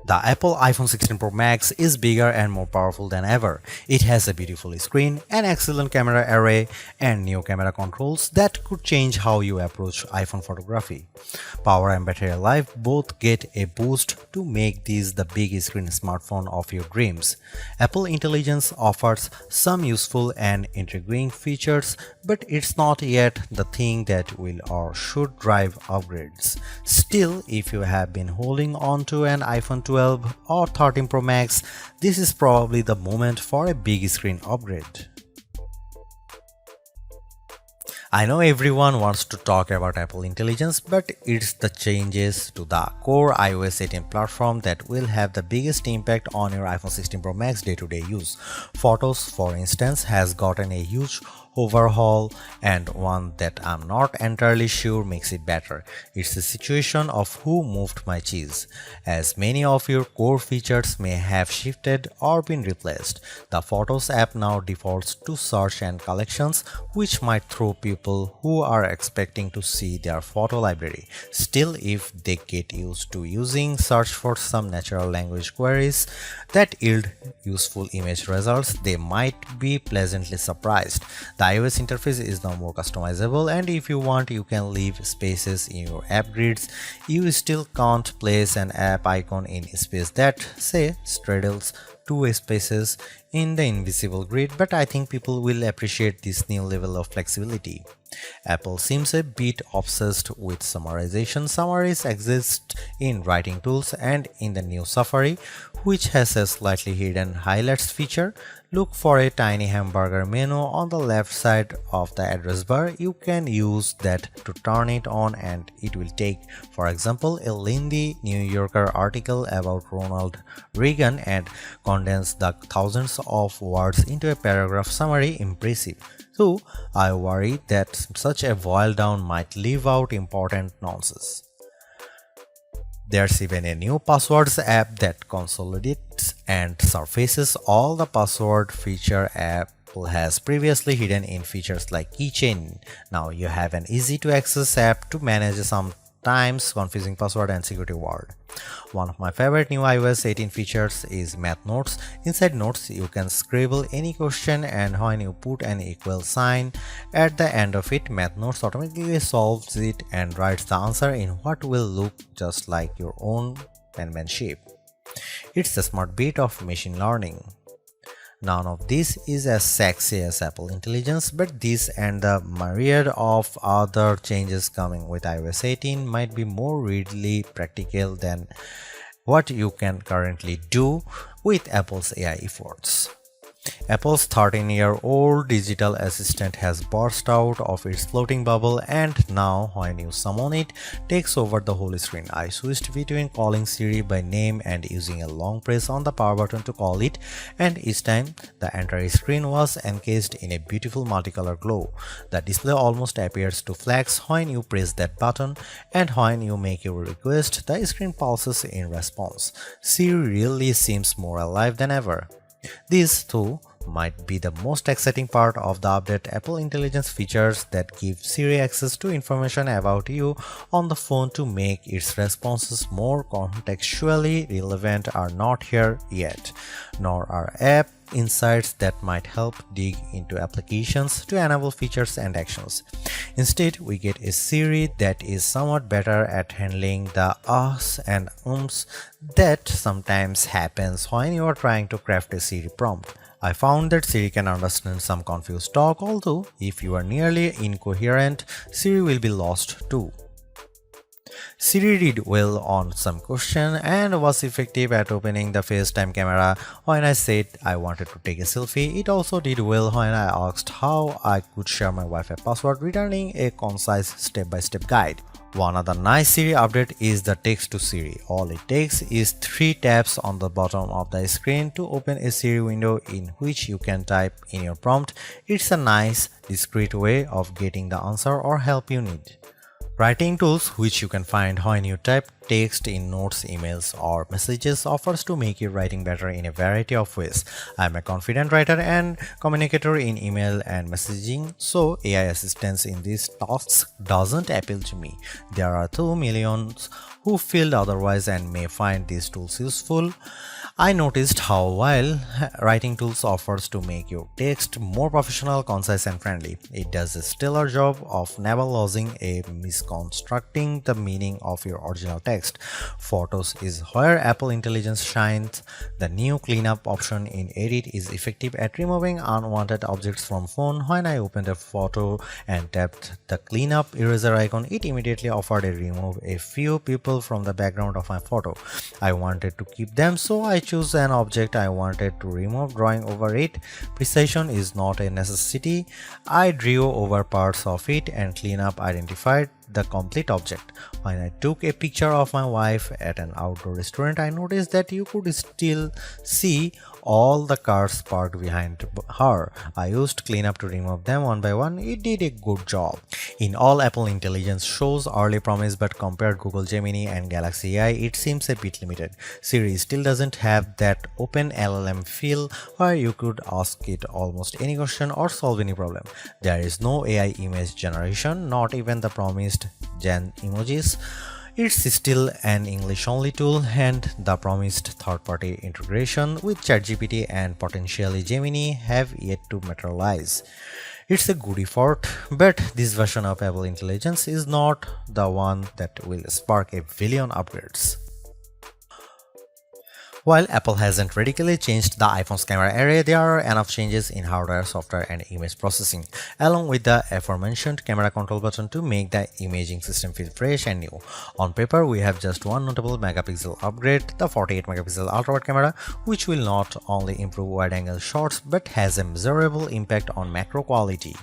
The Apple iPhone 16 Pro Max is bigger and more powerful than ever. It has a beautiful screen, an excellent camera array, and new camera controls that could change how you approach iPhone photography. Power and battery life both get a boost to make this the big screen smartphone of your dreams. Apple Intelligence offers some useful and intriguing features, but it's not yet the thing that will or should drive upgrades. Still, if you have been holding on to an iPhone 12 or 13 Pro Max, this is probably the moment for a big screen upgrade. I know everyone wants to talk about Apple Intelligence, but it's the changes to the core iOS 18 platform that will have the biggest impact on your iPhone 16 Pro Max day-to-day use. Photos, for instance, has gotten a huge overhaul, and one that I'm not entirely sure makes it better. It's a situation of who moved my cheese, as many of your core features may have shifted or been replaced. The Photos app now defaults to search and collections, which might throw people who are expecting to see their photo library. Still, if they get used to using search for some natural language queries that yield useful image results, they might be pleasantly surprised. The iOS interface is now more customizable, and if you want, you can leave spaces in your app grids. You still can't place an app icon in space that, say, straddles two spaces in the invisible grid, but I think people will appreciate this new level of flexibility. Apple seems a bit obsessed with summarization. Summaries exist in writing tools and in the new Safari, which has a slightly hidden highlights feature. Look for a tiny hamburger menu on the left side of the address bar. You can use that to turn it on, and it will take, for example, a lengthy New Yorker article about Ronald Reagan and condense the thousands of words into a paragraph summary. Impressive. So, I worry that such a boil down might leave out important nonsense. There's even a new passwords app that consolidates and surfaces all the password feature Apple has previously hidden in features like keychain. Now you have an easy to access app to manage sometimes confusing password and security word. One of my favorite new iOS 18 features is Math Notes. Inside Notes, you can scribble any question, and when you put an equal sign at the end of it, Math Notes automatically solves it and writes the answer in what will look just like your own penmanship. It's a smart bit of machine learning. None of this is as sexy as Apple Intelligence, but this and the myriad of other changes coming with iOS 18 might be more readily practical than what you can currently do with Apple's AI efforts. Apple's 13-year-old digital assistant has burst out of its floating bubble, and now when you summon it, takes over the whole screen. I switched between calling Siri by name and using a long press on the power button to call it, and each time the entire screen was encased in a beautiful multicolor glow. The display almost appears to flash when you press that button, and when you make your request, the screen pulses in response. Siri really seems more alive than ever. This, too, might be the most exciting part of the update. Apple Intelligence features that give Siri access to information about you on the phone to make its responses more contextually relevant are not here yet, nor are app insights that might help dig into applications to enable features and actions. Instead, we get a Siri that is somewhat better at handling the ahs and ums that sometimes happens when you are trying to craft a Siri prompt. I found that Siri can understand some confused talk, although if you are nearly incoherent, Siri will be lost too. Siri did well on some question and was effective at opening the FaceTime camera when I said I wanted to take a selfie. It also did well when I asked how I could share my Wi-Fi password, returning a concise step-by-step guide. One other nice Siri update is the text to Siri. All it takes is 3 taps on the bottom of the screen to open a Siri window in which you can type in your prompt. It's a nice, discreet way of getting the answer or help you need. Writing tools, which you can find when you type text in notes, emails, or messages, offers to make your writing better in a variety of ways. I'm a confident writer and communicator in email and messaging, so AI assistance in these tasks doesn't appeal to me. There are 2 millions who feel otherwise and may find these tools useful. I noticed how while writing tools offers to make your text more professional, concise and friendly, it does a stellar job of never losing a misconstructing the meaning of your original text. Photos is where Apple Intelligence shines. The new cleanup option in Edit is effective at removing unwanted objects from phone. When I opened a photo and tapped the cleanup eraser icon, it immediately offered to remove a few people from the background of my photo. I wanted to keep them, so I choose an object I wanted to remove, drawing over it. Precision is not a necessity. I drew over parts of it and cleanup identified the complete object. When I took a picture of my wife at an outdoor restaurant, I noticed that you could still see all the cars parked behind her. I used cleanup to remove them one by one. It did a good job. In all, Apple Intelligence shows early promise, but compared Google Gemini and Galaxy AI, it seems a bit limited. Siri still doesn't have that open LLM feel where you could ask it almost any question or solve any problem. There is no AI image generation, not even the promised Gen emojis. It's still an English-only tool, and the promised third-party integration with ChatGPT and potentially Gemini have yet to materialize. It's a good effort, but this version of Apple Intelligence is not the one that will spark a billion upgrades. While Apple hasn't radically changed the iPhone's camera array, there are enough changes in hardware, software, and image processing, along with the aforementioned camera control button to make the imaging system feel fresh and new. On paper, we have just one notable megapixel upgrade, the 48-megapixel ultra-wide camera, which will not only improve wide-angle shots but has a measurable impact on macro quality.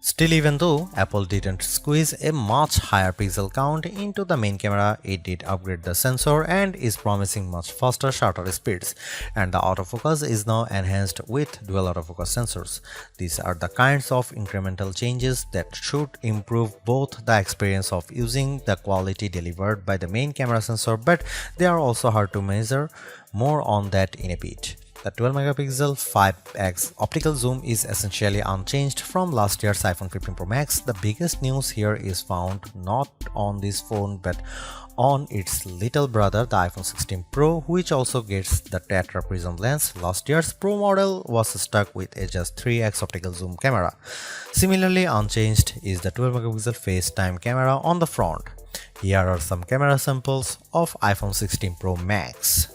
Still, even though Apple didn't squeeze a much higher pixel count into the main camera, it did upgrade the sensor and is promising much faster shutter speeds, and the autofocus is now enhanced with dual autofocus sensors. These are the kinds of incremental changes that should improve both the experience of using the quality delivered by the main camera sensor, but they are also hard to measure. More on that in a bit. The 12-megapixel 5x optical zoom is essentially unchanged from last year's iPhone 15 Pro Max. The biggest news here is found not on this phone but on its little brother, the iPhone 16 Pro, which also gets the Tetra Prism lens. Last year's Pro model was stuck with a just 3x optical zoom camera. Similarly unchanged is the 12-megapixel FaceTime camera on the front. Here are some camera samples of iPhone 16 Pro Max.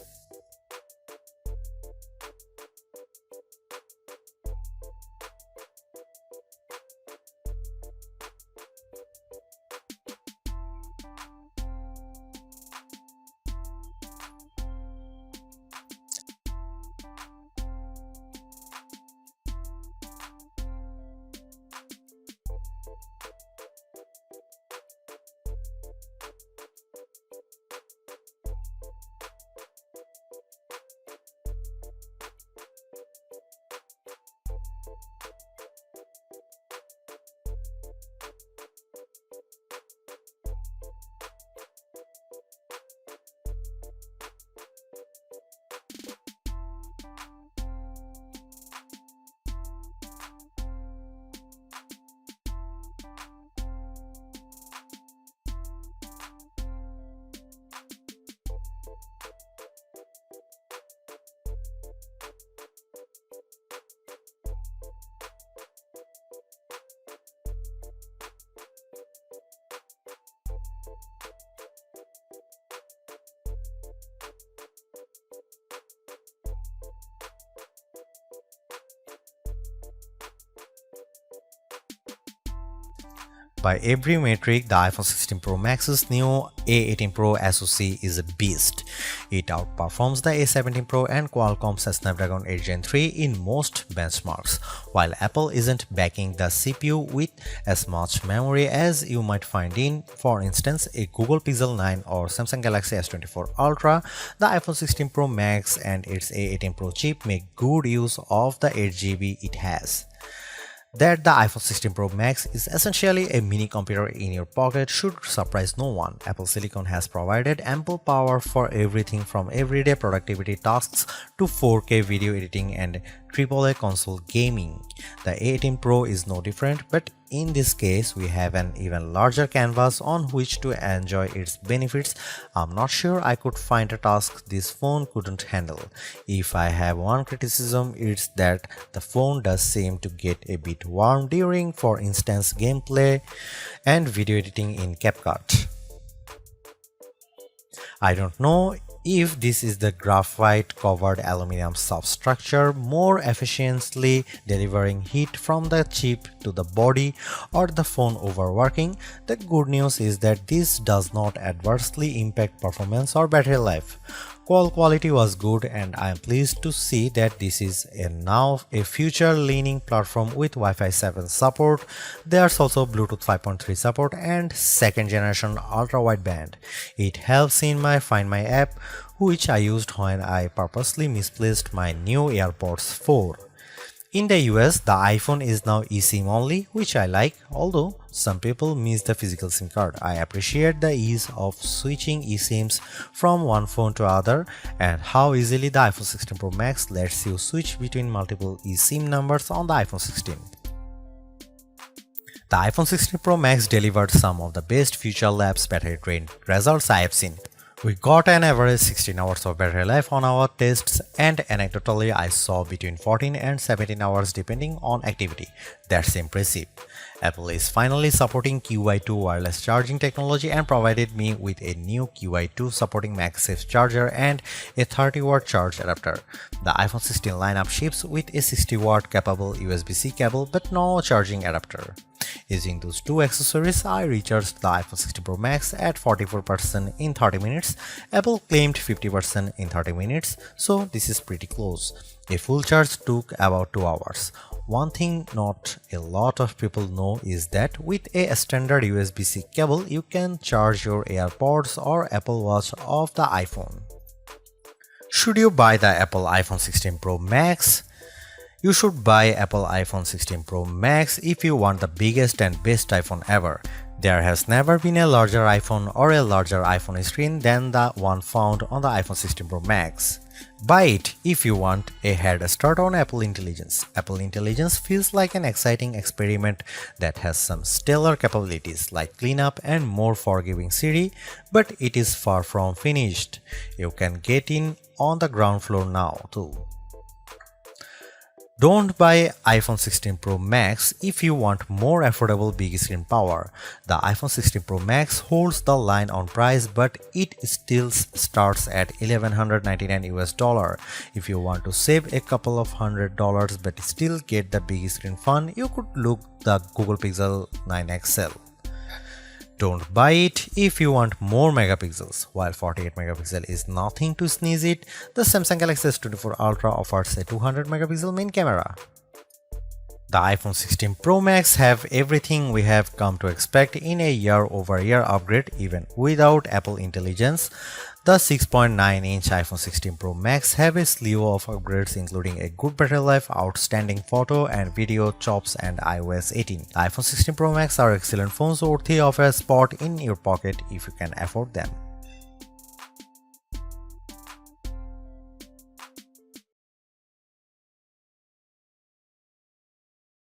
By every metric, the iPhone 16 Pro Max's new A18 Pro SoC is a beast. It outperforms the A17 Pro and Qualcomm's Snapdragon 8 Gen 3 in most benchmarks. While Apple isn't backing the CPU with as much memory as you might find in, for instance, a Google Pixel 9 or Samsung Galaxy S24 Ultra, the iPhone 16 Pro Max and its A18 Pro chip make good use of the 8GB it has. That the iPhone 16 Pro Max is essentially a mini computer in your pocket should surprise no one. Apple Silicon has provided ample power for everything from everyday productivity tasks to 4K video editing and AAA console gaming. The 18 Pro is no different, but in this case, we have an even larger canvas on which to enjoy its benefits. I'm not sure I could find a task this phone couldn't handle. If I have one criticism, it's that the phone does seem to get a bit warm during, for instance, gameplay and video editing in CapCut. I don't know if this is the graphite covered aluminum substructure more efficiently delivering heat from the chip to the body or the phone overworking. The good news is that this does not adversely impact performance or battery life. Call quality was good, and I am pleased to see that this is now a future-leaning platform with Wi-Fi 7 support. There's also Bluetooth 5.3 support and second-generation ultra-wideband. It helps in my Find My app, which I used when I purposely misplaced my new AirPods 4. In the US, the iPhone is now eSIM only, which I like, although some people miss the physical SIM card. I appreciate the ease of switching eSIMs from one phone to other and how easily the iPhone 16 Pro Max lets you switch between multiple eSIM numbers on the iPhone 16. The iPhone 16 Pro Max delivered some of the best Future Labs battery drain results I have seen. We got an average 16 hours of battery life on our tests, and anecdotally I saw between 14 and 17 hours depending on activity. That's impressive. Apple is finally supporting QI2 wireless charging technology and provided me with a new QI2 supporting MagSafe charger and a 30-watt charge adapter. The iPhone 16 lineup ships with a 60-watt capable USB-C cable but no charging adapter. Using those two accessories, I recharged the iPhone 16 Pro Max at 44% in 30 minutes. Apple claimed 50% in 30 minutes, so this is pretty close. A full charge took about 2 hours. One thing not a lot of people know is that with a standard USB-C cable, you can charge your AirPods or Apple Watch off the iPhone. Should you buy the Apple iPhone 16 Pro Max? You should buy Apple iPhone 16 Pro Max if you want the biggest and best iPhone ever. There has never been a larger iPhone or a larger iPhone screen than the one found on the iPhone 16 Pro Max. Buy it if you want a head start on Apple Intelligence. Apple Intelligence feels like an exciting experiment that has some stellar capabilities like cleanup and more forgiving Siri, but it is far from finished. You can get in on the ground floor now too. Don't buy iPhone 16 Pro Max if you want more affordable big screen power. The iPhone 16 Pro Max holds the line on price, but it still starts at $1,199 US. If you want to save a couple of $100 but still get the big screen fun, you could look the Google Pixel 9 XL. Don't buy it if you want more megapixels. While 48 megapixel is nothing to sneeze at, the Samsung Galaxy S24 Ultra offers a 200 megapixel main camera. The iPhone 16 Pro Max have everything we have come to expect in a year-over-year upgrade even without Apple Intelligence. The 6.9-inch iPhone 16 Pro Max have a slew of upgrades including a good battery life, outstanding photo and video chops and iOS 18. The iPhone 16 Pro Max are excellent phones worthy of a spot in your pocket if you can afford them.